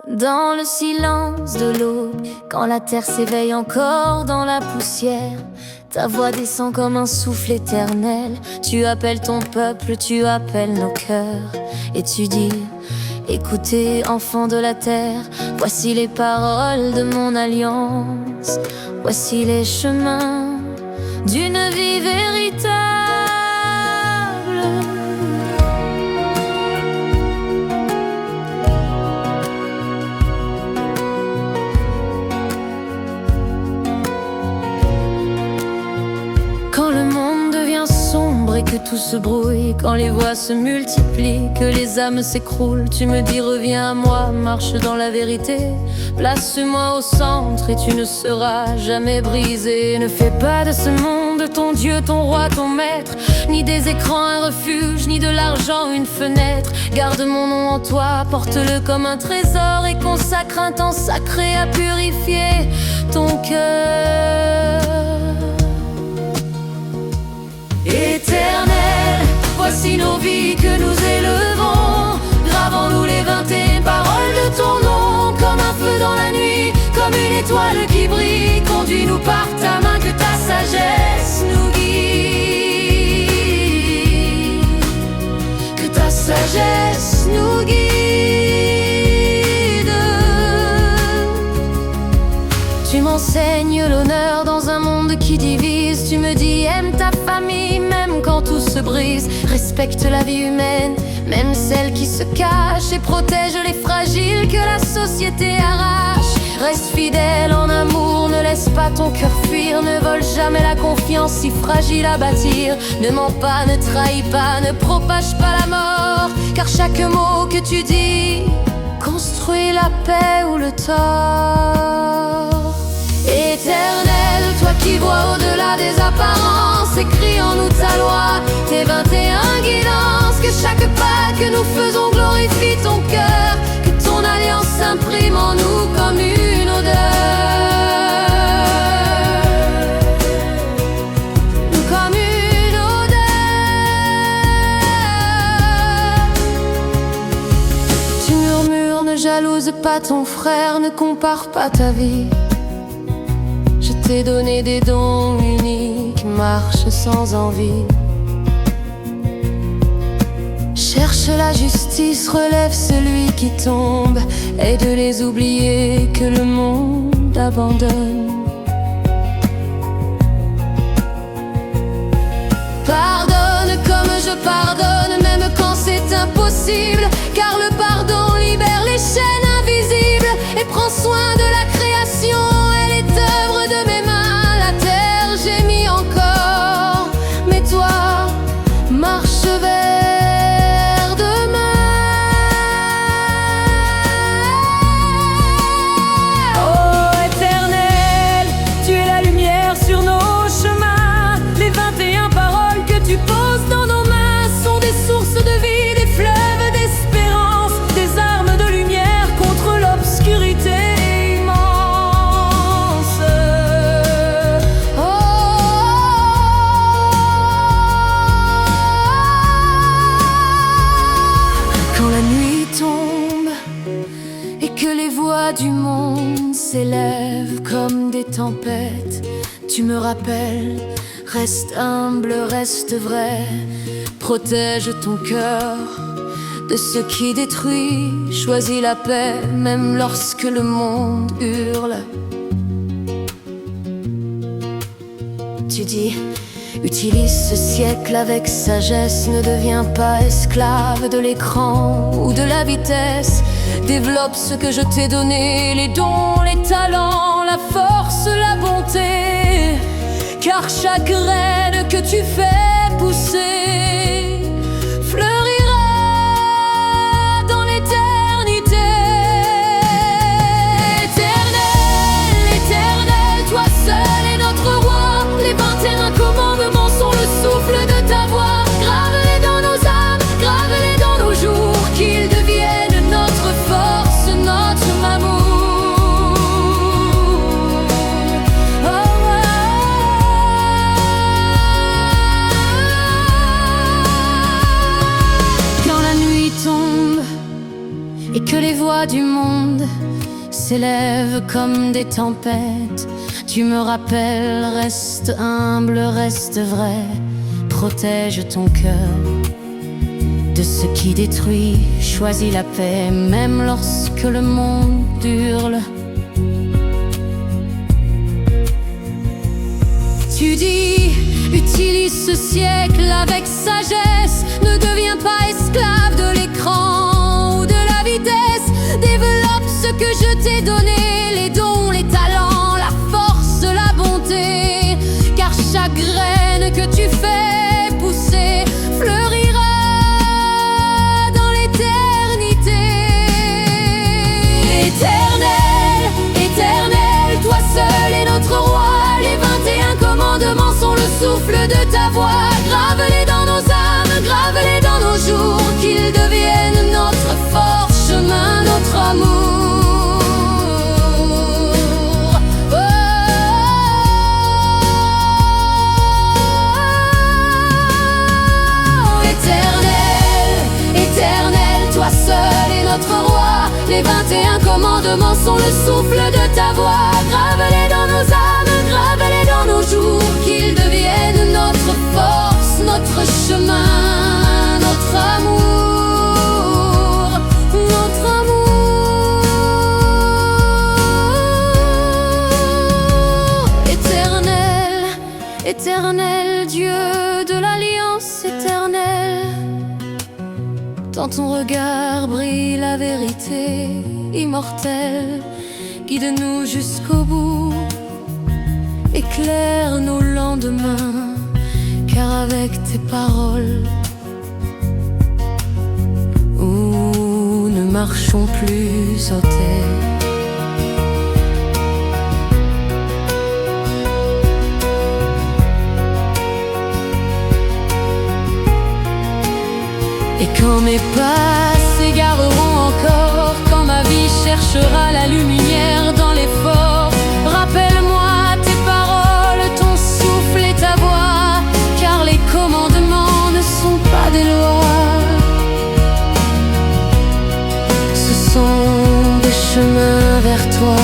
Dans le silence de l'aube, quand la terre s'éveille encore dans la poussière, ta voix descend comme un souffle éternel. Tu appelles ton peuple, tu appelles nos cœurs, et tu dis: écoutez, enfants de la terre, voici les paroles de mon alliance. Voici les chemins d'une vie véritable. Quand le monde devient sombre et que tout se brouille, quand les voix se multiplient, que les âmes s'écroulent, tu me dis: reviens à moi, marche dans la vérité. Place-moi au centre et tu ne seras jamais brisé. Ne fais pas de ce monde ton Dieu, ton roi, ton maître, ni des écrans un refuge, ni de l'argent une fenêtre. Garde mon nom en toi, porte-le comme un trésor, et consacre un temps sacré à purifier ton cœur. Éternel, voici nos vies que nous élevons. Gravons-nous les 21 paroles de ton nom, comme un feu dans la nuit, comme une étoile qui brille. Conduis-nous par ta main, que ta sagesse nous guide. Que ta sagesse nous guide. Tu m'enseignes l'honneur dans un monde qui divise. Tu me dis: aime ta famille, même quand tout se brise. Respecte la vie humaine, même celle qui se cache, et protège les fragiles que la société arrache. Reste fidèle en amour, ne laisse pas ton cœur fuir. Ne vole jamais la confiance, si fragile à bâtir. Ne mens pas, ne trahis pas, ne propage pas la mort, car chaque mot que tu dis construit la paix ou le tort. Éternel, toi qui vois au-delà des apparences, écris en nous ta loi, tes 21 guidances. Que chaque pas que nous faisons glorifie ton cœur, que ton alliance s'imprime en nous comme une odeur. Comme une odeur. Tu murmures: ne jalouse pas ton frère, ne compare pas ta vie. Je t'ai donné des dons uniques, marche sans envie. Cherche la justice, relève celui qui tombe, et de les oublier que le monde abandonne. Pardonne comme je pardonne, même quand c'est impossible, car le pardon libère les chaînes invisibles et prend soin de la création. Elle est œuvre de mes mains, la terre gémit encore, mais toi, marche vers demain. Oh Éternel, tu es la lumière sur nos chemins. Les 21 paroles que tu poses dans nos mains sont des sources de vie, des fleuves d'espérance, des armes de lumière contre l'obscurité immense. Oh, quand la nuit tombe et que les voix du monde s'élèvent comme des tempêtes, tu me rappelles: reste humble, reste vrai, protège ton cœur de ce qui détruit. Choisis la paix, même lorsque le monde hurle. Tu dis: utilise ce siècle avec sagesse, ne deviens pas esclave de l'écran ou de la vitesse. Développe ce que je t'ai donné, les dons, les talents, la force, la bonté, car chaque graine que tu fais pousser fleurira dans l'éternité. Éternel, éternel, toi seul est notre roi. Les 21 commandements sont le souffle de ta voix. Grave-les dans nos âmes, grave-les dans nos jours, qu'ils deviennent notre force, notre amour. Oh, oh, oh. et que les voix du monde s'élèvent comme des tempêtes. Tu me rappelles, reste humble, reste vrai, protège ton cœur de ce qui détruit, choisis la paix, même lorsque le monde hurle. Tu dis, utilise ce siècle avec sagesse, ne deviens pas esclave de l'écran ou de la vitesse. Développe ce que je t'ai donné, les dons, les talents, la force, la bonté, car chaque graine que tu fais pousser fleurira dans l'éternité. Éternel, éternel, toi seul est notre roi. Les 21 commandements sont le souffle de ta voix. Grave-les dans nos âmes, grave-les dans nos jours, qu'ils deviennent notre force, chemin, notre amour. Oh, éternel, éternel, toi seul est notre roi. Les 21 commandements sont le souffle de ta voix. Grave-les dans nos âmes, grave-les dans nos jours, qu'ils deviennent notre force, notre chemin, notre amour, notre amour. Éternel, éternel, Dieu de l'alliance éternelle, dans ton regard brille la vérité immortelle. Guide-nous jusqu'au bout, éclaire nos lendemains, car avec tes paroles, nous ne marchons plus sautés. Et quand mes pas s'égareront encore, quand ma vie cherchera la lumière dans l'effort, rappelle-moi tes paroles, ton souffle et ta voix, car les commandements ne sont pas des lois, ce sont des chemins vers toi.